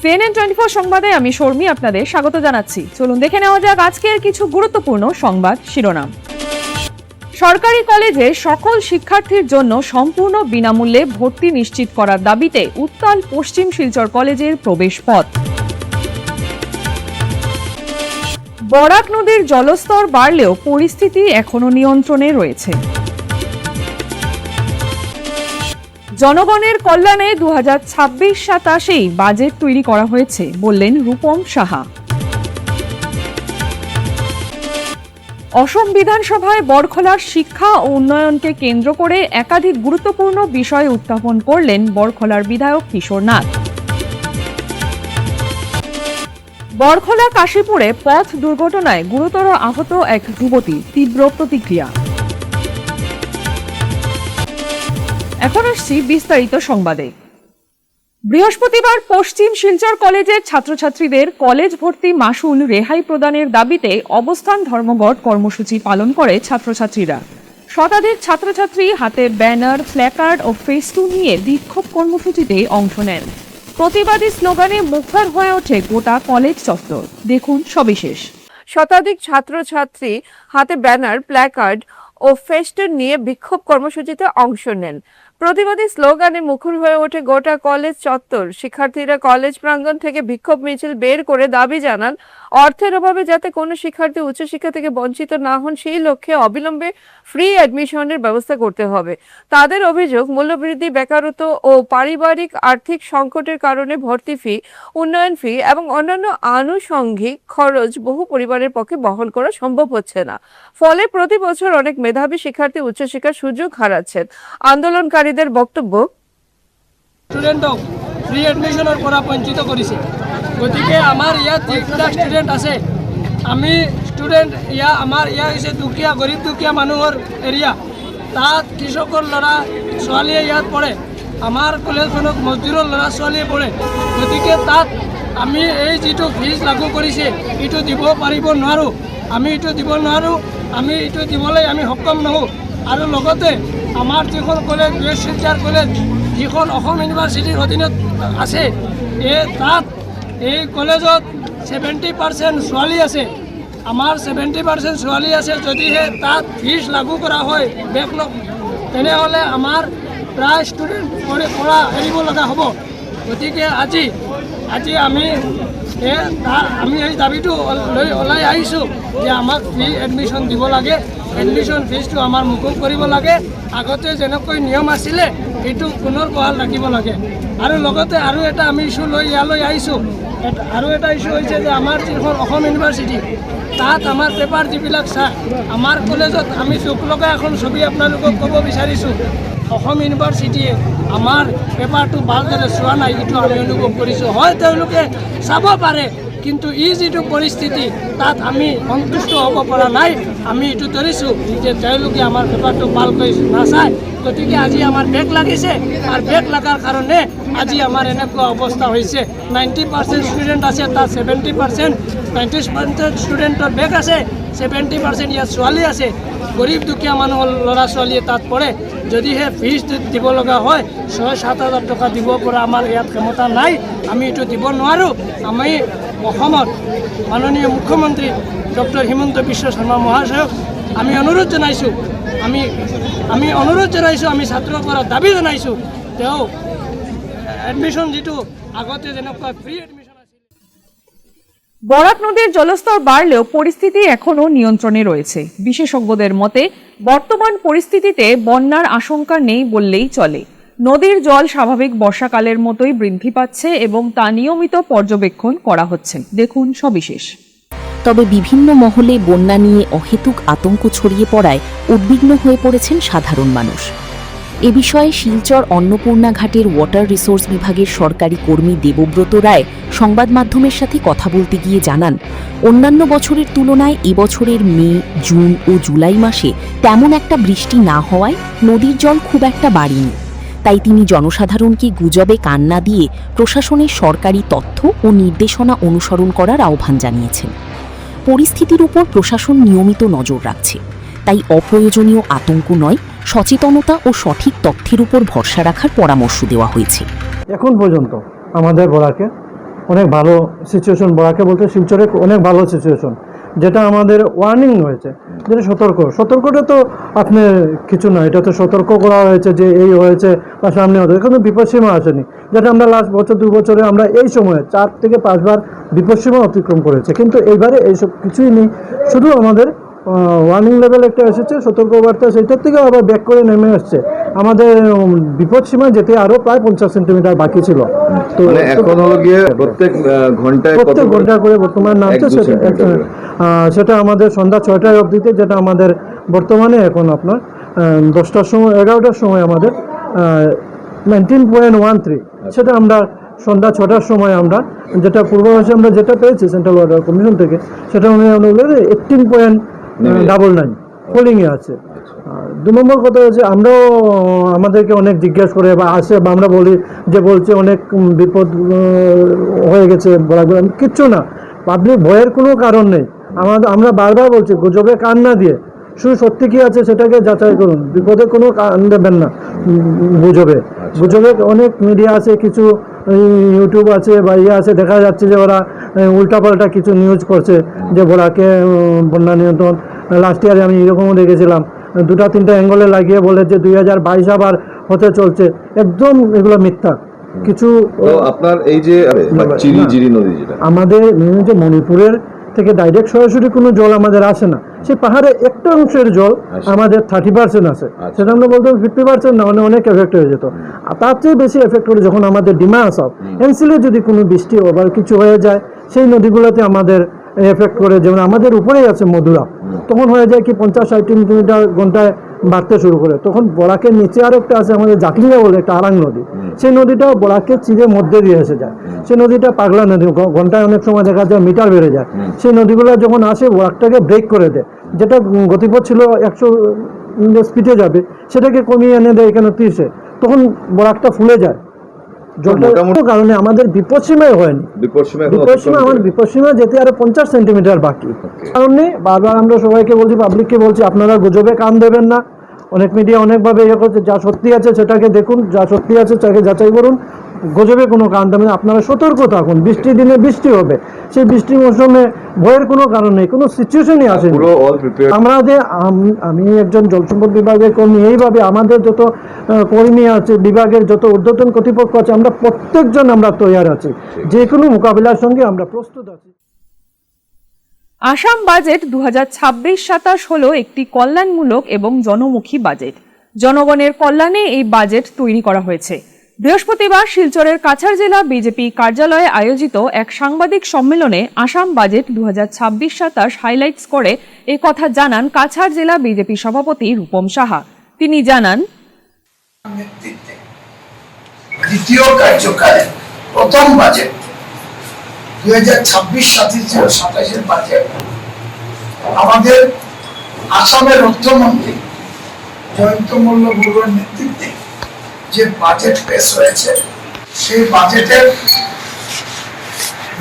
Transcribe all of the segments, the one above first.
CNN 24 সংবাদে আমি শর্মী আপনাদের স্বাগত জানাচ্ছি। চলুন দেখে নেওয়া যাক আজকের কিছু গুরুত্বপূর্ণ সংবাদ শিরোনাম। সরকারি কলেজে সকল শিক্ষার্থীর জন্য সম্পূর্ণ বিনামূল্যে ভর্তি নিশ্চিত করার দাবিতে উত্তাল পশ্চিম শিলচর কলেজের প্রবেশপথ। বরাক নদীর জলস্তর বাড়লেও পরিস্থিতি এখনো নিয়ন্ত্রণে রয়েছে। জনগণের কল্যাণে 2026-27 বাজেট তৈরি করা হয়েছে বললেন রূপম সাহা। অসম বিধানসভায় বড়খলার শিক্ষা ও উন্নয়নকে কেন্দ্র করে একাধিক গুরুত্বপূর্ণ বিষয় উত্থাপন করলেন বড়খলার বিধায়ক কিশোর নাথ। বড়খলা কাশীপুরে পথ দুর্ঘটনায় গুরুতর আহত এক যুবতী, তীব্র প্রতিক্রিয়া। এখন আসছি বিস্তারিত সংবাদে। বৃহস্পতিবার পশ্চিম শিলচর কলেজের ছাত্রছাত্রীদের কলেজ ভর্তি মাশুল রেহাই প্রদানের দাবিতে অবস্থান ধর্মঘট কর্মসূচি পালন করে ছাত্রছাত্রীরা। শতাধিক ছাত্রছাত্রী হাতে ব্যানার, প্ল্যাকার্ড ও ফেস্টুন নিয়ে বিক্ষোভ কর্মসূচিতে অংশ নেন। প্রতিবাদী স্লোগানে মুখর হয়ে ওঠে গোটা কলেজ চত্বর। দেখুন সবিশেষ। শতাধিক ছাত্রছাত্রী হাতে ব্যানার, প্ল্যাকার্ড ও ফেস্টুন নিয়ে বিক্ষোভ কর্মসূচিতে অংশ নেন। প্রতিবাদী স্লোগানে মুখর হয়ে ওঠে গোটা কলেজ চত্বর। শিক্ষার্থীরা কলেজ প্রাঙ্গণ থেকে বিক্ষোভ মিছিল বের করে দাবি জানান, অর্থের অভাবে যাতে কোনো শিক্ষার্থী উচ্চশিক্ষা থেকে বঞ্চিত না হন সেই লক্ষ্যে অবিলম্বে ফ্রি অ্যাডমিশনের ব্যবস্থা করতে হবে। তাদের অভিযোগ, মূল্যবৃদ্ধি, বেকারত্ব ও পারিবারিক আর্থিক সংকটের কারণে ভর্তি ফি, উন্নয়ন ফি এবং অন্যান্য আনুষঙ্গিক খরচ বহু পরিবারের পক্ষে বহন করা সম্ভব হচ্ছে না। ফলে প্রতি বছর অনেক মেধাবী শিক্ষার্থী উচ্চশিক্ষার সুযোগ হারাচ্ছেন। আন্দোলনকারীদের বক্তব্য, স্টুডেন্টক ফ্রি এডমিশনের পৰা বঞ্চিত কৰিছে। গতিকে আমাৰ ইয়াত যিবিলাক ষ্টুডেণ্ট আছে, আমি ষ্টুডেণ্ট আমাৰ ইয়াত হৈছে দুখীয়া, গৰীব দুখীয়া মানুহৰ এৰিয়া। তাত কৃষকৰ ল'ৰা ছোৱালীয়ে ইয়াত পঢ়ে, আমাৰ কলেজখনত মজদুৰৰ ল'ৰা ছোৱালীয়ে পঢ়ে। গতিকে তাত আমি এই যিটো ফিজ লাগু কৰিছে এইটো দিব পাৰিব নোৱাৰোঁ। আমি এইটো দিব নোৱাৰোঁ, আমি এইটো দিবলৈ আমি সক্ষম নহওঁ। আৰু লগতে আমাৰ যিখন কলেজ US শিলচৰ কলেজ, যিখন অসম ইউনিভাৰ্চিটিৰ অধীনত আছে, তাত এই কলেজত 70% ছোৱালী আছে। আমাৰ 70% ছোৱালী আছে। যদিহে তাত ফিজ লাগু কৰা হয় তেনেহ'লে আমাৰ প্ৰায় ষ্টুডেণ্ট পঢ়া এৰিব লগা হ'ব। গতিকে আজি আমি এই দাবীটো লৈ ওলাই আহিছোঁ যে আমাক ফ্ৰী এডমিশ্যন দিব লাগে। এডমিশ্যন ফিজটো আমাৰ মুকুব কৰিব লাগে। আগতে যেনেকৈ নিয়ম আছিলে সেইটো পুনৰ বহাল ৰাখিব লাগে। আৰু লগতে আৰু এটা আমি ইছ্যু লৈ ইয়ালৈ আহিছোঁ। আৰু এটা ইছ্যু হৈছে যে আমাৰ যিখন অসম ইউনিভাৰ্চিটি, তাত আমাৰ পেপাৰ যিবিলাক চায়, আমাৰ কলেজত আমি চোক লগা এখন ছবি আপোনালোকক ক'ব বিচাৰিছোঁ। অসম ইউনিভাৰ্চিটিয়ে আমাৰ পেপাৰটো ভালদৰে চোৱা নাই, এইটো আমি অনুভৱ কৰিছোঁ। হয়, তেওঁলোকে চাব পাৰে, কিন্তু এই যিটো পৰিস্থিতি তাত আমি সন্তুষ্ট হ'ব পৰা নাই। আমি এইটো ধৰিছোঁ যে তেওঁলোকে আমাৰ পেপাৰটো ভালকৈ নাচায়। গতিকে আজি আমাৰ বেক লাগিছে, আৰু বেক লগাৰ কাৰণে আজি আমাৰ এনেকুৱা অৱস্থা হৈছে। 90% ষ্টুডেণ্ট আছে, তাত 90% ষ্টুডেণ্টৰ বেক আছে, 70% ইয়াত ছোৱালী আছে। গৰীব দুখীয়া মানুহৰ ল'ৰা ছোৱালীয়ে তাত পঢ়ে। যদিহে ফিজ দিব লগা হয় 6-7 হাজাৰ টকা দিব পৰা আমাৰ ইয়াত ক্ষমতা নাই, আমি এইটো দিব নোৱাৰোঁ। আমি অসমত মাননীয় মুখ্যমন্ত্ৰী ডক্টৰ হিমন্ত বিশ্ব শৰ্মা মহাশয়ক আমি অনুৰোধ জনাইছোঁ, আমি ছাত্ৰৰ পৰা দাবী জনাইছোঁ, তেওঁ এডমিশ্যন যিটো আগতে যেনেকুৱা ফ্ৰী এডমিশ্যন আছিল। বরাক নদীর জলস্তর বাড়লেও পরিস্থিতি এখনো নিয়ন্ত্রণে রয়েছে। বিশেষজ্ঞদের মতে বর্তমান পরিস্থিতিতে বন্যার আশঙ্কা নেই বললেই চলে। নদীর জল স্বাভাবিক বর্ষাকালের মতোই বৃদ্ধি পাচ্ছে এবং তা নিয়মিত পর্যবেক্ষণ করা হচ্ছে। দেখুন সবিশেষ। তবে বিভিন্ন মহলে বন্যা নিয়ে অহেতুক আতঙ্ক ছড়িয়ে পড়ায় উদ্বিগ্ন হয়ে পড়েছেন সাধারণ মানুষ। এ বিষয়ে শিলচর অন্নপূর্ণা ঘাটের ওয়াটার রিসোর্স বিভাগের সরকারি কর্মী দেবব্রত রায় সংবাদ মাধ্যমের সাথে কথা বলতে গিয়ে জানান, অন্যান্য বছরের তুলনায় এবছরের মে, জুন ও জুলাই মাসে তেমন একটা বৃষ্টি না হওয়ায় নদীর জল খুব একটা বাড়েনি। তাই তিনি জনসাধারণকে গুজবে কান না দিয়ে প্রশাসনের সরকারি তথ্য ও নির্দেশনা অনুসরণ করার আহ্বান জানিয়েছেন। পরিস্থিতির উপর প্রশাসন নিয়মিত নজর রাখছে, তাই অপ্রয়োজনীয় আতঙ্ক নয়, সচেতনতা ও সঠিক তথ্যের উপর ভরসা রাখার পরামর্শ দেওয়া হয়েছে। এখন পর্যন্ত আমাদের বরাকে অনেক ভালো সিচুয়েশন, বরাকে বলতে শিলচরে অনেক ভালো সিচুয়েশন, যেটা আমাদের ওয়ার্নিং হয়েছে, যেটা সতর্কটা তো আপনার কিছু না, এটা তো সতর্ক করা হয়েছে যে এই হয়েছে বা সামনে হতে, কোনো বিপদসীমা আসেনি, যেটা আমরা লাস্ট বছর 2 বছরে আমরা এই সময়ে 4 থেকে 5 বার বিপদসীমা অতিক্রম করেছে, কিন্তু এইবারে এইসব কিছুই নেই, শুধু আমাদের ওয়ার্নিং লেভেল একটা এসেছে, সতর্কবার্তা, সেইটার থেকে আবার ব্যাক করে নেমে আসছে। আমাদের বিপদসীমা যেতে আরো প্রায় 50 সেন্টিমিটার বাকি ছিল, তো মানে এখন হলো গিয়ে প্রত্যেক ঘন্টা করে বর্তমানে নামছে, সেটা আমাদের সন্ধ্যা 6টায় অবধিতে, যেটা আমাদের বর্তমানে এখন আপনার 10টার সময় 11টার সময় আমাদের 19.13, সেটা আমরা সন্ধ্যা 6টার সময় আমরা যেটা পূর্বাভাসে আমরা যেটা পেয়েছি সেন্ট্রাল ওয়াটার কমিশন থেকে, সেটা অনুযায়ী আমরা বলি 18.99 ফলিংয়ে আছে। আর 2 নম্বর কথা হচ্ছে, আমরাও আমাদেরকে অনেক জিজ্ঞেস করে বা আসে বা আমরা বলি যে বলছে অনেক বিপদ হয়ে গেছে, বলা কিচ্ছু না, পাবলিক ভয়ের কোনো কারণ নেই। আমরা বারবার বলছি গুজবে কান না দিয়ে শুধু সত্যি কি আছে সেটাকে যাচাই করুন, বিপদে কোনো কান দেবেন না গুজবে। অনেক মিডিয়া আছে, কিছু ইউটিউব আছে বা আছে, দেখা যাচ্ছে যে ওরা উল্টাপাল্টা কিছু নিউজ করছে, যে বরাকে বন্যা নিয়ন্ত্রণ, লাস্ট ইয়ারে আমি এরকমও দেখেছিলাম 2-3টা অ্যাঙ্গলে লাগিয়ে বলে যে 2022 আবার হতে চলছে, একদম এগুলো মিথ্যা কিছু। আপনার এই যে চিরিজিরি নদী, যেটা আমাদের যে মণিপুরের থেকে ডাইরেক্ট সরাসরি কোনো জল আমাদের আসে না, সেই পাহাড়ে একটা অংশের জল আমাদের 30% আছে, সেটা আমরা বলতে 50% না, মানে অনেক এফেক্ট হয়ে যেত। আর তার চেয়ে বেশি এফেক্ট করে যখন আমাদের ডিমা আসাও এনসিলে যদি কোনো বৃষ্টি ওভার কিছু হয়ে যায়, সেই নদীগুলোতে আমাদের এফেক্ট করে, যেমন আমাদের উপরেই আছে মধুরা, তখন হয়ে যায় কি 50-60 কিলোমিটার ঘন্টায় বাড়তে শুরু করে, তখন বরাকের নিচে আর একটা আছে আমাদের জাকলিয়া বলে একটা আরাং নদী, সেই নদীটা বরাকের চিরে মধ্যে দিয়ে এসে যায়, সেই নদীটা পাগলা নদী, ঘন্টায় অনেক সময় দেখা যায় মিটার বেড়ে যায়, সেই নদীগুলো যখন আসে বরাকটাকে ব্রেক করে দেয়, যেটা গতিপথ ছিল 100 স্পিডে যাবে সেটাকে কমিয়ে এনে দেয় এখানে 30-এ, তখন বরাকটা ফুলে যায় জলটার কারণে। আমাদের বিপদসীমাই হয়নি, বিপদসীমা যেতে আরো 50 সেন্টিমিটার বাকি, কারণে বারবার আমরা সবাইকে বলছি, পাবলিককে বলছি, আপনারা গুজবে কান দেবেন না। অনেক মিডিয়া অনেকভাবে ইয়ে করছে, যা সত্যি আছে সেটাকে দেখুন, যা সত্যি আছে সেটাকে যাচাই করুন, গুজবে কোনো কান দেবেন না। আপনারা সতর্ক থাকুন, বৃষ্টির দিনে বৃষ্টি হবে, সেই বৃষ্টির মৌসুমে ভয়ের কোনো কারণ নেই, কোনো সিচুয়েশনই আসেনি। আমাদের আমি একজন জলসম্পদ বিভাগের কর্মী, এইভাবে আমাদের যত কর্মী আছে, বিভাগের যত ঊর্ধ্বতন কর্তৃপক্ষ আছে, আমরা প্রত্যেকজন আমরা তৈরি আছি, যে কোনো মোকাবিলার সঙ্গে আমরা প্রস্তুত আছি। আসাম বাজেট 2026-27 হলো একটি কল্যাণমূলক এবং জনমুখী বাজেট। জনগণের কল্যাণে এই বাজেট তৈরি করা হয়েছে। বৃহস্পতিবার শিলচরের কাছাড় জেলা বিজেপি কার্যালয়ে আয়োজিত এক সাংবাদিক সম্মেলনে আসাম বাজেট 2026-27 হাইলাইটস করে এই কথা জানান কাছাড় জেলা বিজেপি সভাপতি রূপম সাহা। তিনি জানান, দ্বিতীয় কার্যকালে প্রথম বাজেট 2026-27 বাজেট আমাদের আসামের অর্থমন্ত্রী জয়ন্ত মল্ল বড়ুয়ার নেতৃত্বে যে বাজেট পেশ হয়েছে, সেই বাজেটের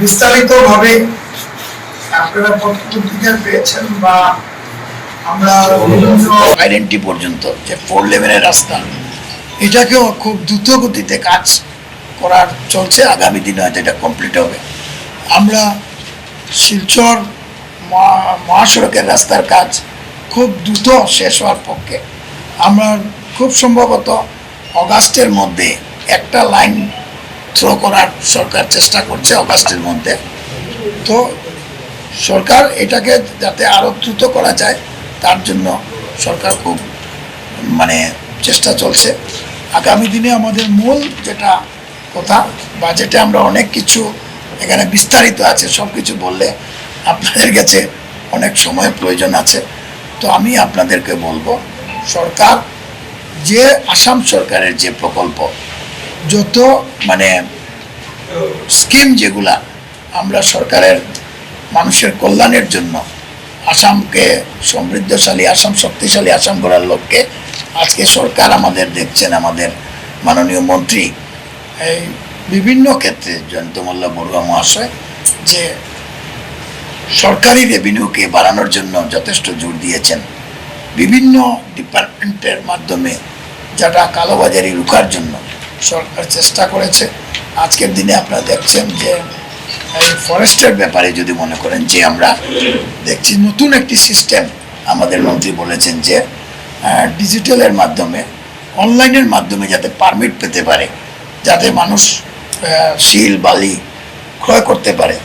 বিস্তারিতভাবে আপনারা পত্রিকা পেয়েছেন, বা আমরা আইডেন্টি পর্যন্ত যে 4 লেভেলের রাস্তা, এটাকেও খুব দ্রুত গতিতে কাজ করার চলছে, আগামী দিনে হয়তো এটা কমপ্লিট হবে। আমরা শিলচর মহাসড়কের রাস্তার কাজ খুব দ্রুত শেষ হওয়ার পক্ষে, আমরা খুব সম্ভবত অগাস্টের মধ্যে একটা লাইন থ্রো করার সরকার চেষ্টা করছে, অগাস্টের মধ্যে। তো সরকার এটাকে যাতে আরও দ্রুত করা যায় তার জন্য সরকার খুব চেষ্টা চলছে। আগামী দিনে আমাদের মূল যেটা কথা, বাজেটে আমরা অনেক কিছু এখানে বিস্তারিত আছে, সব কিছু বললে আপনাদের কাছে অনেক সময় প্রয়োজন আছে। তো আমি আপনাদেরকে বলবো, সরকার যে আসাম সরকারের যে প্রকল্প, যত স্কিম যেগুলা আমরা সরকারের মানুষের কল্যাণের জন্য আসামকে সমৃদ্ধশালী আসাম, শক্তিশালী আসাম গড়ার লক্ষ্যে আজকে সরকার আমাদের দেখছেন, আমাদের মাননীয় মন্ত্রী এই বিভিন্ন ক্ষেত্রে জয়ন্ত মল্ল বড়ুয়া মহাশয় যে সরকারি রেভিনিউকে বাড়ানোর জন্য যথেষ্ট জোর দিয়েছেন। বিভিন্ন ডিপার্টমেন্টের মাধ্যমে যারা কালোবাজারি রুখার জন্য সরকার চেষ্টা করেছে। আজকের দিনে আপনারা দেখছেন যে এই ফরেস্টের ব্যাপারে যদি মনে করেন যে আমরা দেখছি নতুন একটি সিস্টেম আমাদের মন্ত্রী বলেছেন যে ডিজিটালের মাধ্যমে অনলাইনের মাধ্যমে যাতে পারমিট পেতে পারে, যাতে মানুষ শিল বালি ক্রয় করতে পারে,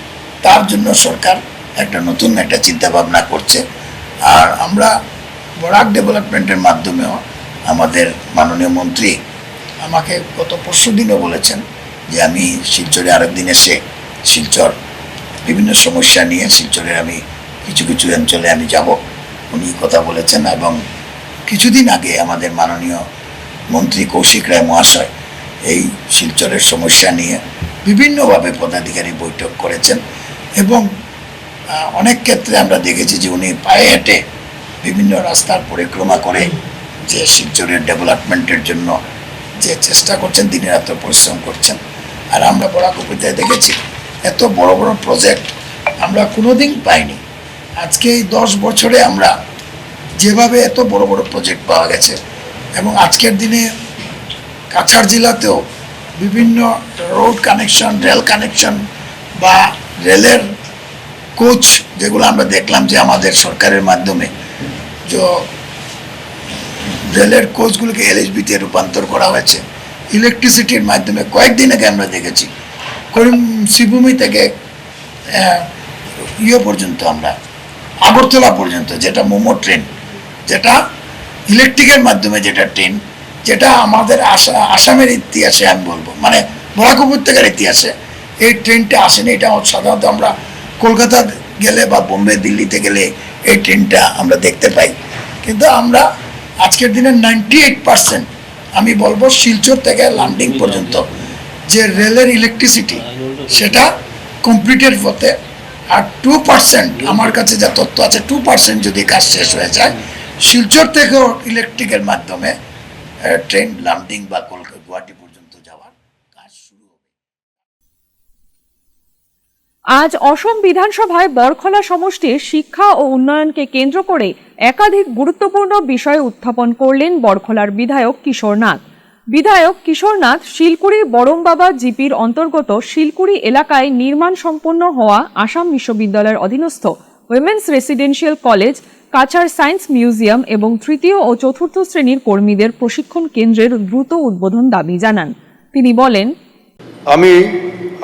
তার জন্য সরকার নতুন একটা চিন্তা ভাবনা করছে। আর আমরা বরাক ডেভেলপমেন্টের মাধ্যমেও আমাদের মাননীয় মন্ত্রী আমাকে গত পরশু দিনও বলেছেন যে আমি শিলচরে আরেকদিন এসে শিলচর বিভিন্ন সমস্যা নিয়ে শিলচরের আমি কিছু কিছু অঞ্চলে আমি যাব, উনি কথা বলেছেন। এবং কিছুদিন আগে আমাদের মাননীয় মন্ত্রী কৌশিক রায় মহাশয় এই শিলচরের সমস্যা নিয়ে বিভিন্নভাবে পদাধিকারী বৈঠক করেছেন এবং অনেক ক্ষেত্রে আমরা দেখেছি যে উনি পায়ে হেঁটে বিভিন্ন রাস্তার পরিক্রমা করে যে শিলচরের ডেভেলপমেন্টের জন্য যে চেষ্টা করছেন, দিনের রাত্র পরিশ্রম করছেন। আর আমরা বরাক উপত্যকায় দেখেছি এত বড় বড় প্রজেক্ট আমরা কোনোদিন পাইনি। আজকে এই 10 বছরে আমরা যেভাবে এত বড় বড় প্রজেক্ট পাওয়া গেছে এবং আজকের দিনে কাছাড় জেলাতেও বিভিন্ন রোড কানেকশন, রেল কানেকশন বা রেলের কোচ যেগুলো আমরা দেখলাম যে আমাদের সরকারের মাধ্যমে যে রেলের কোচগুলোকে এলএসবিতে রূপান্তর করা হয়েছে, ইলেকট্রিসিটির মাধ্যমে কয়েকদিন আগে আমরা দেখেছি শ্রীভূমি থেকে পর্যন্ত আমরা আগরতলা পর্যন্ত যেটা মোমো ট্রেন, যেটা ইলেকট্রিকের মাধ্যমে যেটা ট্রেন, যেটা আমাদের আসামের ইতিহাসে আমি বলবো মানে বরাক উপত্যকার ইতিহাসে এই ট্রেনটা আসেনি। এটা সাধারণত আমরা কলকাতা গেলে বা বোম্বে দিল্লিতে গেলে এই ট্রেনটা আমরা দেখতে পাই, কিন্তু আমরা আজকের দিনে 98% আমি বলবো শিলচর থেকে লামডিং পর্যন্ত যে রেলের ইলেকট্রিসিটি সেটা কমপ্লিটের পথে। আর 2% আমার কাছে যা তথ্য আছে 2% যদি কাজ শেষ হয়ে যায় শিলচর থেকেও ইলেকট্রিকের মাধ্যমে ট্রেন লামডিং বা কলকাতা গুয়াহাটি পর্যন্ত যাওয়ার কাজ শুরু হবে। আজ অসম বিধানসভায় বরখলা সমষ্টির শিক্ষা ও উন্নয়নকে কেন্দ্র করে একাধিক গুরুত্বপূর্ণ বিষয় উত্থাপন করলেন বরখলার বিধায়ক কিশোর নাথ। বিধায়ক কিশোর নাথ শিলকুড়ি বরমবাবা জিপির অন্তর্গত শিলকুড়ি এলাকায় নির্মাণ সম্পন্ন হওয়া আসাম বিশ্ববিদ্যালয়ের অধীনস্থ women's residential college, Cachar science museum এবং তৃতীয় ও চতুর্থ শ্রেণীর কর্মীদের প্রশিক্ষণ কেন্দ্রের দ্রুত উদ্বোধন দাবি জানান। তিনি বলেন, আমি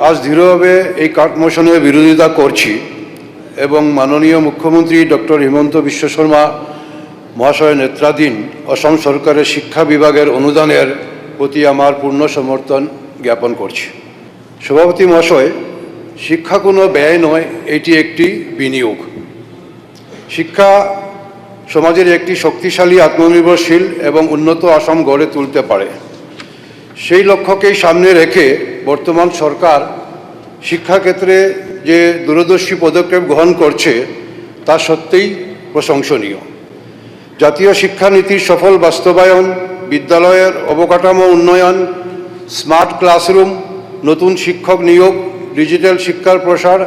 আজ দৃঢ়ভাবে এই কাটমোশনের বিরোধিতা করছি এবং মাননীয় মুখ্যমন্ত্রী ডক্টর হিমন্ত বিশ্ব শর্মা মহাশয়ের নেতৃত্বাধীন অসম সরকারের শিক্ষা বিভাগের অনুদানের প্রতি আমার পূর্ণ সমর্থন জ্ঞাপন করছি। সভাপতি মহাশয়, শিক্ষা কোনো ব্যয় নয়, এটি একটি বিনিয়োগ। শিক্ষা সমাজের একটি শক্তিশালী, আত্মনির্ভরশীল এবং উন্নত আসাম গড়ে তুলতে পারে। সেই লক্ষ্যকেই সামনে রেখে বর্তমান সরকার শিক্ষাক্ষেত্রে যে দূরদর্শী পদক্ষেপ গ্রহণ করছে তা সত্যিই প্রশংসনীয়। জাতীয় শিক্ষানীতির সফল বাস্তবায়ন, বিদ্যালয়ের অবকাঠামো উন্নয়ন, স্মার্ট ক্লাসরুম, নতুন শিক্ষক নিয়োগ, ডিজিটাল শিক্ষার প্রসার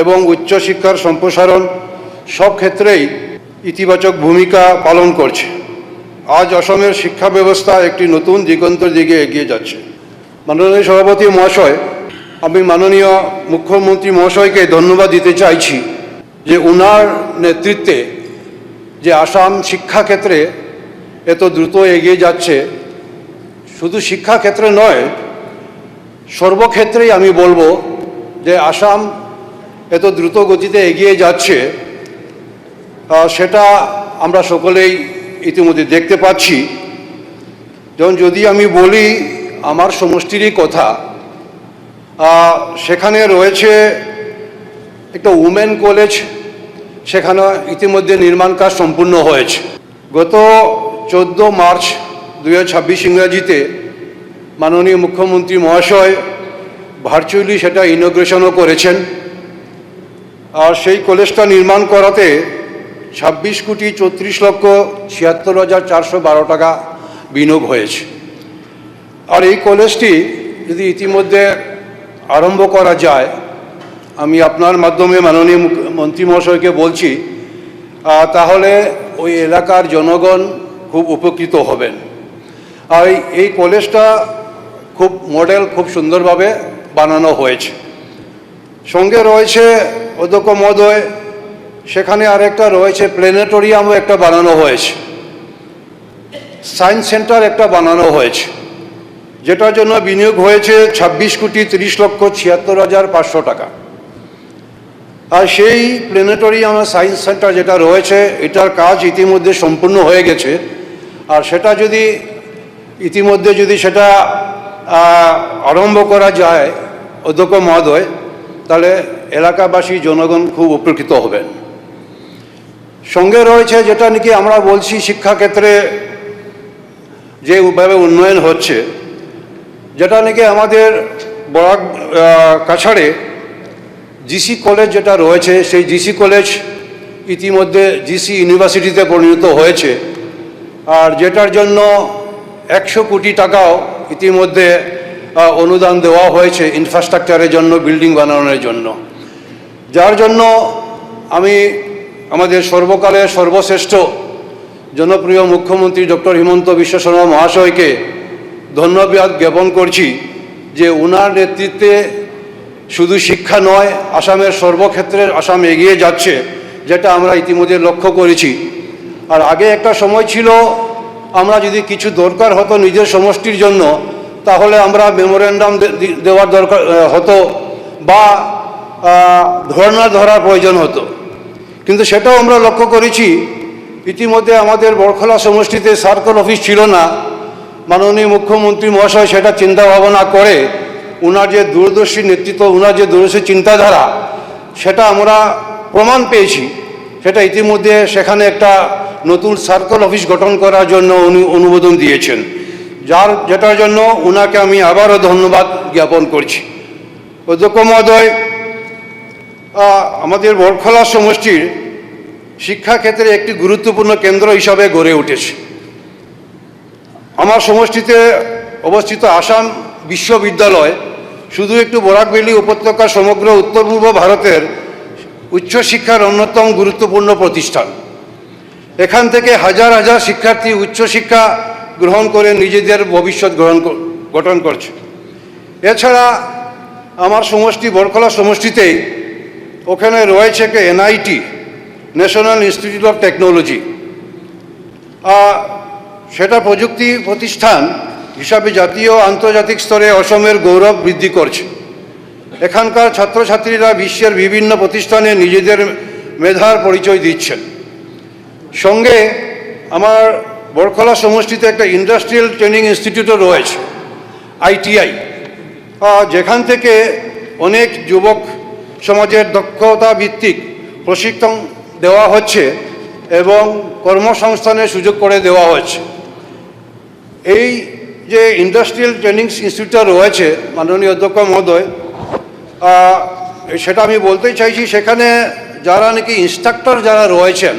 এবং উচ্চশিক্ষার সম্প্রসারণ সব ক্ষেত্রেই ইতিবাচক ভূমিকা পালন করছে। আজ অসমের শিক্ষা ব্যবস্থা একটি নতুন দিগন্তের দিকে এগিয়ে যাচ্ছে। মাননীয় সভাপতি মহাশয়, আমি মাননীয় মুখ্যমন্ত্রী মহাশয়কে ধন্যবাদ দিতে চাইছি যে ওনার নেতৃত্বে যে আসাম শিক্ষাক্ষেত্রে এত দ্রুত এগিয়ে যাচ্ছে। শুধু শিক্ষাক্ষেত্রে নয়, সর্বক্ষেত্রেই আমি বলবো যে আসাম এত দ্রুত গতিতে এগিয়ে যাচ্ছে, সেটা আমরা সকলেই ইতিমধ্যে দেখতে পাচ্ছি। যেমন যদি আমি বলি আমার সমষ্টিরই কথা, সেখানে রয়েছে একটা উমেন কলেজ, সেখানে ইতিমধ্যে নির্মাণ কাজ সম্পূর্ণ হয়েছে। গত 14 মার্চ 2026 ইংরাজিতে মাননীয় মুখ্যমন্ত্রী মহাশয় ভার্চুয়ালি সেটা ইনগ্রেশনও করেছেন। আর সেই কলেজটা নির্মাণ করাতে 26,34,76,412 টাকা বিনিয়োগ হয়েছে। আর এই কলেজটি যদি ইতিমধ্যে আরম্ভ করা যায়, আমি আপনার মাধ্যমে মাননীয় মন্ত্রী মহাশয়কে বলছি, তাহলে ওই এলাকার জনগণ খুব উপকৃত হবেন। আর এই কলেজটা খুব মডেল, খুব সুন্দরভাবে বানানো হয়েছে। সঙ্গে রয়েছে অধ্যক্ষ মহোদয়, সেখানে আরেকটা রয়েছে প্ল্যানেটোরিয়ামও একটা বানানো হয়েছে, সায়েন্স সেন্টার একটা বানানো হয়েছে, যেটার জন্য বিনিয়োগ হয়েছে 26,30,76,500 টাকা। আর সেই প্ল্যানেটোরিয়াম সায়েন্স সেন্টার যেটা রয়েছে এটার কাজ ইতিমধ্যে সম্পূর্ণ হয়ে গেছে। আর সেটা যদি ইতিমধ্যে যদি সেটা আরম্ভ করা যায় অধ্যক্ষ মহোদয়, তাহলে এলাকাবাসী জনগণ খুব উপকৃত হবেন। সঙ্গে রয়েছে যেটা নাকি আমরা বলছি শিক্ষাক্ষেত্রে যেভাবে উন্নয়ন হচ্ছে, যেটা নাকি আমাদের বরাক কাছাড়ে জিসি কলেজ যেটা রয়েছে, সেই জিসি কলেজ ইতিমধ্যে জিসি ইউনিভার্সিটিতে পরিণত হয়েছে। আর যেটার জন্য 100 কোটি টাকাও ইতিমধ্যে অনুদান দেওয়া হয়েছে ইনফ্রাস্ট্রাকচারের জন্য, বিল্ডিং বানানোর জন্য, যার জন্য আমি আমাদের সর্বকালের সর্বশ্রেষ্ঠ জনপ্রিয় মুখ্যমন্ত্রী ডক্টর হিমন্ত বিশ্ব শর্মা মহাশয়কে ধন্যবাদ জ্ঞাপন করছি যে ওনার নেতৃত্বে শুধু শিক্ষা নয়, আসামের সর্বক্ষেত্রে আসাম এগিয়ে যাচ্ছে, যেটা আমরা ইতিমধ্যে লক্ষ্য করেছি। আর আগে একটা সময় ছিল আমরা যদি কিছু দরকার হতো নিজের সমষ্টির জন্য, তাহলে আমরা মেমোরেন্ডাম দেওয়ার দরকার হতো বা ধর্ণা ধরার প্রয়োজন হতো, কিন্তু সেটাও আমরা লক্ষ্য করেছি ইতিমধ্যে আমাদের বরখলা সমষ্টিতে সার্কেল অফিস ছিল না। মাননীয় মুখ্যমন্ত্রী মহাশয় সেটা চিন্তা ভাবনা করে ওনার যে দূরদর্শী নেতৃত্ব, ওনার যে দূরদর্শী চিন্তাধারা, সেটা আমরা প্রমাণ পেয়েছি। সেটা ইতিমধ্যে সেখানে একটা নতুন সার্কেল অফিস গঠন করার জন্য উনি অনুমোদন দিয়েছেন, যেটার জন্য ওনাকে আমি আবারও ধন্যবাদ জ্ঞাপন করছি। অধ্যক্ষ মহোদয়, আমাদের বরখলা সমষ্টির শিক্ষাক্ষেত্রে একটি গুরুত্বপূর্ণ কেন্দ্র হিসাবে গড়ে উঠেছে। আমার সমষ্টিতে অবস্থিত আসাম বিশ্ববিদ্যালয় শুধু একটু বরাক ভ্যালি উপত্যকা সমগ্র উত্তর পূর্ব ভারতের উচ্চশিক্ষার অন্যতম গুরুত্বপূর্ণ প্রতিষ্ঠান। এখান থেকে হাজার হাজার শিক্ষার্থী উচ্চশিক্ষা গ্রহণ করে নিজেদের ভবিষ্যৎ গঠন করছে। এছাড়া আমার সমষ্টি বরখলা সমষ্টিতেই ওখানে রয়েছে NIT, national institute of technology, সেটা প্রযুক্তি প্রতিষ্ঠান হিসাবে জাতীয় আন্তর্জাতিক স্তরে অসমের গৌরব বৃদ্ধি করছে। এখানকার ছাত্রছাত্রীরা বিশ্বের বিভিন্ন প্রতিষ্ঠানে নিজেদের মেধার পরিচয় দিচ্ছেন। সঙ্গে আমার বরখলা সমষ্টিতে একটা ইন্ডাস্ট্রিয়াল ট্রেনিং ইনস্টিটিউটও রয়েছে, আইটিআই, যেখান থেকে অনেক যুবক সমাজের দক্ষতা ভিত্তিক প্রশিক্ষণ দেওয়া হচ্ছে এবং কর্মসংস্থানের সুযোগ করে দেওয়া হচ্ছে। এই যে ইন্ডাস্ট্রিয়াল ট্রেনিং ইনস্টিটিউটটা রয়েছে মাননীয় অধ্যক্ষ মহোদয়, সেটা আমি বলতে চাইছি সেখানে যারা নাকি ইনস্ট্রাক্টর যারা রয়েছেন,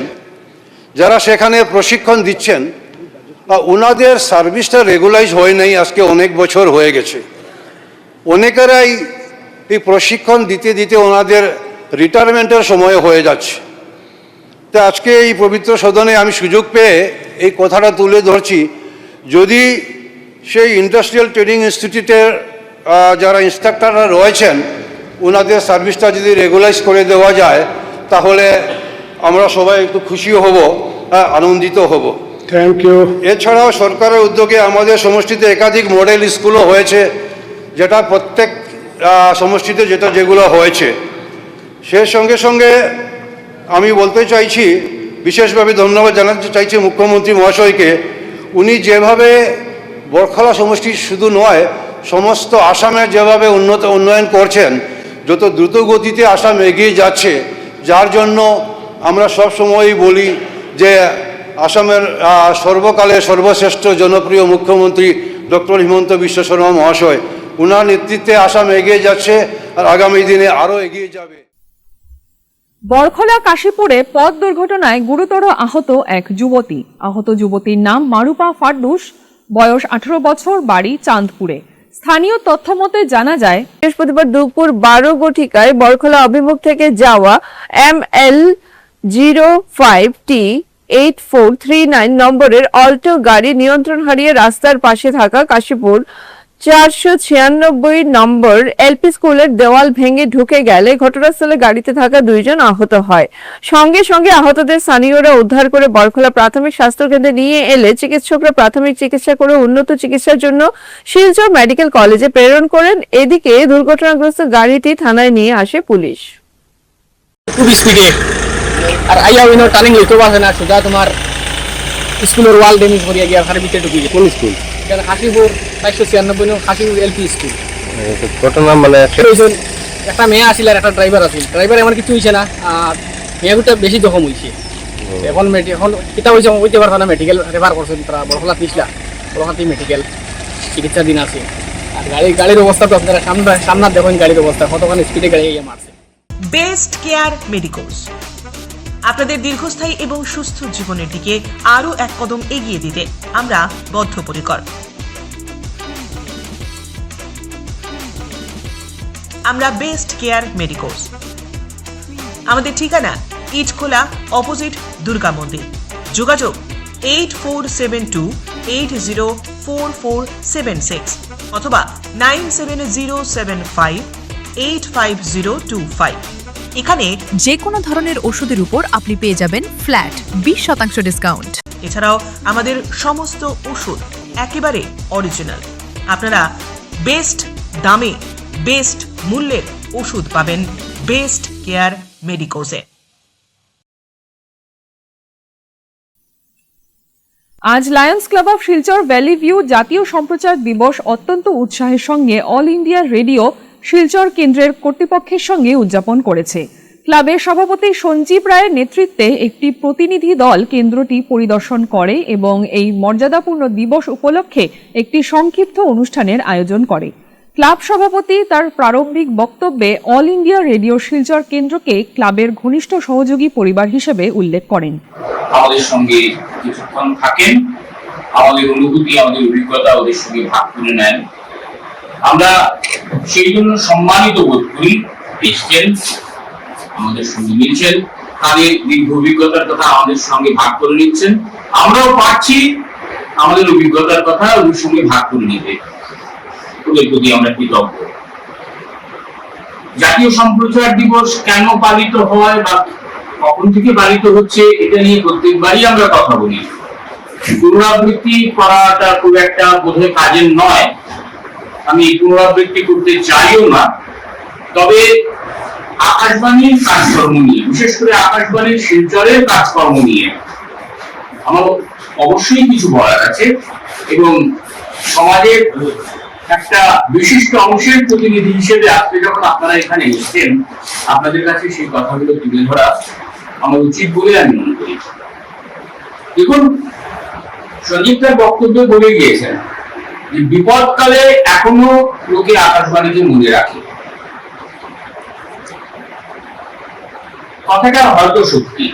যারা সেখানে প্রশিক্ষণ দিচ্ছেন, ওনাদের সার্ভিসটা রেগুলাইজ হয় নাই, আজকে অনেক বছর হয়ে গেছে। অনেকেরাই এই প্রশিক্ষণ দিতে দিতে ওনাদের রিটায়ারমেন্টের সময় হয়ে যাচ্ছে। তো আজকে এই পবিত্র সদনে আমি সুযোগ পেয়ে এই কথাটা তুলে ধরছি, যদি সেই ইন্ডাস্ট্রিয়াল ট্রেনিং ইনস্টিটিউটের যারা ইনস্ট্রাক্টররা রয়েছেন ওনাদের সার্ভিসটা যদি রেগুলাইজ করে দেওয়া যায়, তাহলে আমরা সবাই একটু খুশি হব, আনন্দিত হব। Thank you. এছাড়াও সরকারের উদ্যোগে আমাদের সমষ্টিতে একাধিক মডেল স্কুলও হয়েছে, যেটা প্রত্যেক সমষ্টিতে যেগুলো হয়েছে। সে সঙ্গে সঙ্গে আমি বলতে চাইছি, বিশেষভাবে ধন্যবাদ জানাতে চাইছি মুখ্যমন্ত্রী মহাশয়কে। উনি যেভাবে বরখলা সমষ্টি শুধু নয় সমস্ত আসামের যেভাবে উন্নয়ন করছেন, যত দ্রুত গতিতে আসাম এগিয়ে যাচ্ছে, যার জন্য আমরা সব সময়ই বলি যে আসামের সর্বকালের সর্বশ্রেষ্ঠ জনপ্রিয় মুখ্যমন্ত্রী ডক্টর হিমন্ত বিশ্ব শর্মা মহাশয়, উনার নেতৃত্বে আসাম এগিয়ে যাচ্ছে আর আগামী দিনে আরও এগিয়ে যাবে। বরখলা কাশীপুরে পথ দুর্ঘটনায় গুরুতর আহত এক যুবতী। আহত যুবতীর নাম মারুপা ফারদুস, বয়স 18 বছর, বাড়ি চাঁদপুরে। স্থানীয় তথ্য মতে জানা যায়, বৃহস্পতিবার দুপুর 12 ঘটিকায় বরখলা অভিমুখ থেকে যাওয়া ML05T8439 নম্বরের অল্টো গাড়ি নিয়ন্ত্রণ হারিয়ে রাস্তার পাশে থাকা কাশীপুর 496 নম্বর এলপি স্কুলের দেওয়াল ভেঙে ঢুকে গেলে ঘটনাস্থলে গাড়িতে থাকা 2 জন আহত হয়। সঙ্গে সঙ্গে আহতদের স্থানীয়রা উদ্ধার করে বরখোলা প্রাথমিক স্বাস্থ্য কেন্দ্রে নিয়ে এলে চিকিৎসকরা প্রাথমিক চিকিৎসা করে উন্নত চিকিৎসার জন্য শিলচর মেডিকেল কলেজে প্রেরণ করেন। এদিকে দুর্ঘটনাগ্রস্ত গাড়িটি থানায় নিয়ে আসে পুলিশ। খুব স্পিডে আর আইয়া উইনো টার্নিং লইতে পারছে না, সোজা তোমার স্কুলের ওয়াল ড্যামেজ করিয়া গিয়া ঘরের ভিতরে ঢুকে গেছে। কোন স্কুল? হাসিপুর 496 নং হাসিপুর এলপি স্কুল। ঘটনা মানে একটা মেয়ে আসিল আর একটা ড্রাইভার আসিল। ড্রাইভার এমন কিছু হয়েছে না, আর মেয়েগুটা বেশি জখম হয়েছে। এখন এখন কিতা হয়েছে হইতে পারছে না, মেডিকেল রেফার করছেন তারা বরখলা পিছলা বরখাতি মেডিকেল চিকিৎসাধীন আছে। আর গাড়ির অবস্থা তো আপনারা সামনে দেখেন, গাড়ির অবস্থা কতখানি স্পিডে গাড়ি গিয়ে মারছে। বেস্ট কেয়ার মেডিকোস আপনাদের দীর্ঘস্থায়ী এবং সুস্থ জীবনের দিকে আরও এক কদম এগিয়ে দিতে আমরা বদ্ধপরিকর। আমরা বেস্ট কেয়ার মেডিকোস। আমাদের ঠিকানা ইটখোলা অপোজিট দুর্গা মন্দির। যোগাযোগ 8472804476 অথবা 9707585025। এখানে যে কোনো ধরনের ওষুধের উপর আপনি পেয়ে যাবেন ফ্ল্যাট 20% ডিসকাউন্ট। এছাড়াও আমাদের সমস্ত ওষুধ একেবারে অরিজিনাল। আপনারা বেস্ট দামে বেস্ট মূল্যের ওষুধ পাবেন বেস্ট কেয়ার মেডিকোসে। আজ Lions Club of Silchar Valley View জাতীয় সম্প্রচার দিবস অত্যন্ত উৎসাহের সঙ্গে অল ইন্ডিয়া রেডিও শিলচর কেন্দ্রের কর্তৃপক্ষের সঙ্গে উদযাপন করেছে। ক্লাবের সভাপতি সঞ্জীব রায়ের নেতৃত্বে একটি প্রতিনিধি দল কেন্দ্রটি পরিদর্শন করে এবং এই মর্যাদাপূর্ণ দিবস উপলক্ষে একটি সংক্ষিপ্ত অনুষ্ঠানের আয়োজন করে। ক্লাব সভাপতি তার প্রারম্ভিক বক্তব্যে অল ইন্ডিয়া রেডিও শিলচর কেন্দ্রকে ক্লাবের ঘনিষ্ঠ সহযোগী পরিবার হিসেবে উল্লেখ করেন। আমাদের সঙ্গে কিছুক্ষণ থাকেন, আমাদের অনুভূতি আমাদের অভিজ্ঞতা ওদের সঙ্গে ভাগ করে নেন। আমরা সেই জন্য সম্মানিত বোধ করি। এসছেন, আমাদের সঙ্গে মিলছেন, তাদের দীর্ঘ অভিজ্ঞতার কথা আমাদের সঙ্গে ভাগ করে নিচ্ছেন। আমরাও পারছি আমাদের অভিজ্ঞতার কথা ওদের সঙ্গে ভাগ করে নিতে। ওদের প্রতি আমরা কৃতজ্ঞ। জাতীয় সম্প্রচার দিবস কেন পালিত হয় বা কখন থেকে পালিত হচ্ছে এটা নিয়ে প্রত্যেকবারই আমরা কথা বলি। পুনরাবৃত্তি করাটা খুব একটা বোধহয় কাজের নয়, আমি পুনরাবৃত্তি করতে চাইও না। তবে আকাশবাণীর কাজকর্ম নিয়ে, বিশেষ করে আকাশবাণীর শিলচরের কাজকর্ম নিয়ে আমার অবশ্যই কিছু বলার আছে এবং সমাজের একটা বিশিষ্ট অংশের প্রতিনিধি হিসেবে আজকে যখন আপনারা এখানে এসেছেন, আপনাদের কাছে সেই কথাগুলো তুলে ধরা আমার উচিত বলে আমি মনে করি। দেখুন, সঞ্জীব তার বক্তব্যে বলে গিয়েছেন যে বিপদকালে এখনো লোকে আকাশবাণীকে মনে রাখে। কথাটা হয়তো সত্যি,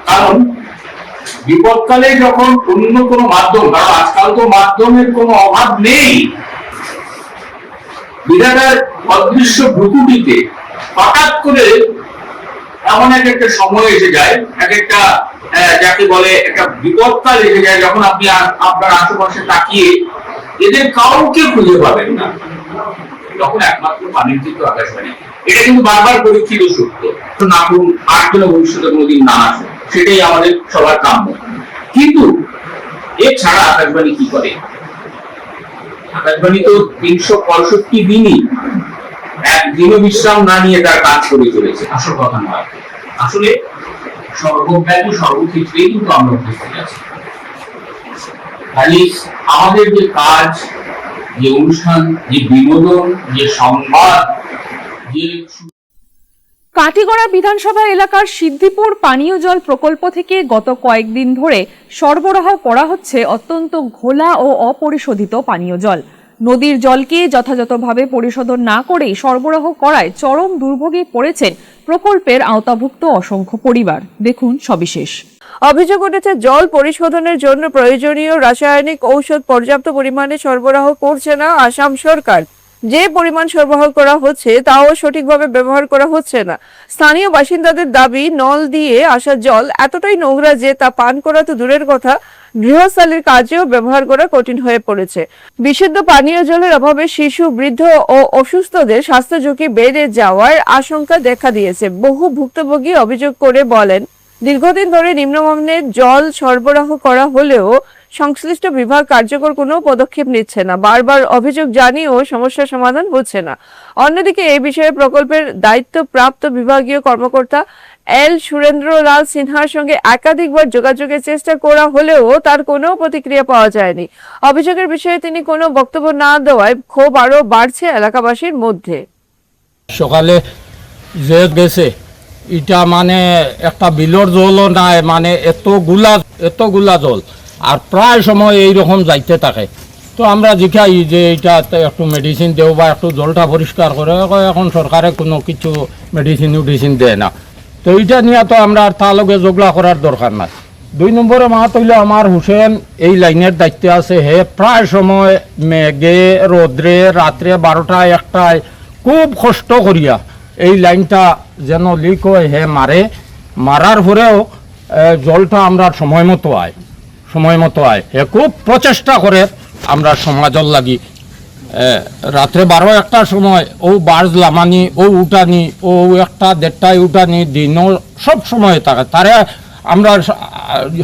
কারণ বিপদকালে যখন অন্য কোনো মাধ্যম, কারণ আজকাল তো মাধ্যমের কোনো অভাব নেই, বিধাতার অদৃশ্য ভ্রুকুটিতে হঠাৎ করে এমন একটা সময় এসে যায়, একটা যাকে বলে একটা বিপদকাল এসে যায়, যখন আপনি আপনার আশেপাশে তাকিয়ে এদের কাউকে খুঁজে পাবেন না, তখন একমাত্র বাণিজ্যিক আকাশবাণী। এটা কিন্তু বারবার পরীক্ষিত সত্য। না করুন, আর কোনো ভবিষ্যতে কোনোদিন না আসে, সেটাই আমাদের সবার কাম্য। কিন্তু এছাড়া আকাশবাণী কি করে? আকাশবাণী তো 365 দিনই একদিনও বিশ্রাম না নিয়ে তার কাজ করে চলেছে। আসল কথা নয়, আসলে সর্বব্যাপী সর্বক্ষেত্রেই কিন্তু আমরা উপস্থিত আছি। আমাদের যে কাজ, যে অনুষ্ঠান, যে বিনোদন, যে সংবাদ, যে কাটিগড়া বিধানসভা এলাকার সিদ্ধিপুর পানীয় জল প্রকল্প থেকে গত কয়েকদিন ধরে সরবরাহ করা হচ্ছে অত্যন্ত ঘোলা ও অপরিশোধিত পানীয় জল। নদীর জলকে যথাযথভাবে পরিশোধন না করেই সরবরাহ করায় চরম দুর্ভোগে পড়েছেন প্রকল্পের আওতাভুক্ত অসংখ্য পরিবার। দেখুন সবিশেষ। অভিযোগ উঠেছে জল পরিশোধনের জন্য প্রয়োজনীয় রাসায়নিক ঔষধ পর্যাপ্ত পরিমাণে সরবরাহ করছে না আসাম সরকার। যে পরিমাণ সরবরাহ করা হচ্ছে তাও সঠিকভাবে ব্যবহার করা হচ্ছে না। স্থানীয় বাসিন্দাদের দাবি, নল দিয়ে আসা জল এতটাই নোংরা যে তা পান করা তো দূরের কথা, গৃহস্থালির কাজেও ব্যবহার করা কঠিন হয়ে পড়েছে। বিশুদ্ধ পানীয় জলের অভাবে শিশু, বৃদ্ধ ও অসুস্থদের স্বাস্থ্য ঝুঁকি বেড়ে যাওয়ার আশঙ্কা দেখা দিয়েছে। বহু ভুক্তভোগী অভিযোগ করে বলেন, দীর্ঘদিন ধরে নিম্নমানের জল সরবরাহ করা হলেও সংশ্লিষ্ট বিভাগ কার্যকর কোনো পদক্ষেপ নিচ্ছে না। বারবার অভিযোগ জানিয়েও সমস্যার সমাধান হচ্ছে না। অন্যদিকে এই বিষয়ে প্রকল্পের দায়িত্বপ্রাপ্ত বিভাগীয় কর্মকর্তা এল সুরেন্দ্রলাল সিনহার সঙ্গে একাধিকবার যোগাযোগের চেষ্টা করা হলেও তার কোনো প্রতিক্রিয়া পাওয়া যায়নি। অভিযোগের বিষয়ে তিনি কোনো বক্তব্য না দেওয়ায় ক্ষোভ আরও বাড়ছে এলাকাবাসীর মধ্যে। সকালে যে গেছে এটা মানে একটা বিলর জলও নাই, মানে এতগুলা জল, আর প্রায় সময় এইরকম যাইতে থাকে। তো আমরা জিজ্ঞাই যে এটা একটু মেডিসিন দেও বা একটু জলটা পরিষ্কার করে, এখন সরকারে কোনো কিছু মেডিসিন দেয় না। তো এইটা নিয়ে তো আমরা আর তার লগে জগলা করার দরকার নাই। 2 নম্বরে মাত হইলে আমার হুসেন এই লাইনের দায়িত্বে আছে, হে প্রায় সময় মেঘে রোদ্রে রাত্রে 12টায় 1টায় খুব কষ্ট করিয়া এই লাইনটা যেন লিক হয় হে মারার পরেও জলটা আমরা সময় মতো আয় হে খুব প্রচেষ্টা করে আমরা সমাজল লাগি। রাত্রে 12-1টার সময় ও বার্জ লামানি, ও উঠানি, ও 1টা 1:30টায় উঠানি, দিনও সব সময় থাকে। তারে আমরা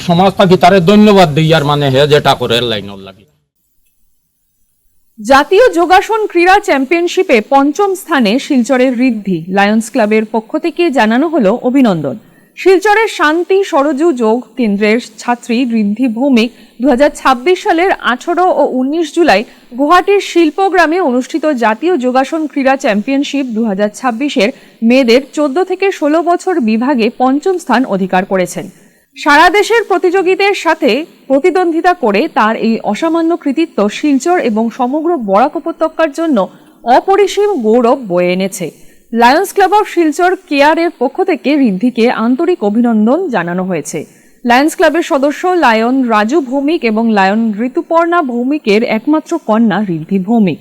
সমাজ থাকি তারে ধন্যবাদ দিই, আর মানে হে যেটা করে লাইনর লাগি। জাতীয় যোগাসন ক্রীড়া চ্যাম্পিয়নশিপে 5ম স্থানে শিলচরের ঋদ্ধি। লায়ন্স ক্লাবের পক্ষ থেকে জানানো হলো অভিনন্দন। শিলচরের শান্তি সরজু যোগ কেন্দ্রের ছাত্রী ঋদ্ধি ভৌমিক 2026 সালের 18 ও 19 জুলাই গুয়াহাটির শিল্পগ্রামে অনুষ্ঠিত জাতীয় যোগাসন ক্রীড়া চ্যাম্পিয়নশিপ 2026-এর মেয়েদের 14 থেকে 16 বছর বিভাগে 5ম স্থান অধিকার করেছেন। সারা দেশের প্রতিযোগীদের সাথে প্রতিদ্বন্দ্বিতা করে তার এই অসামান্য কৃতিত্ব শিলচর এবং সমগ্র বরাক উপত্যকার জন্য অপরিসীম গৌরব বয়ে এনেছে। লায়ন্স ক্লাব অফ শিলচর কেয়ারের পক্ষ থেকে ঋদ্ধিকে আন্তরিক অভিনন্দন জানানো হয়েছে। লায়ন্স ক্লাবের সদস্য লায়ন রাজু ভৌমিক এবং লায়ন ঋতুপর্ণা ভৌমিকের একমাত্র কন্যা ঋদ্ধি ভৌমিক।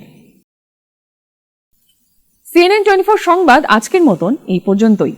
CNN 24 সংবাদ আজকের মতন এই পর্যন্তই।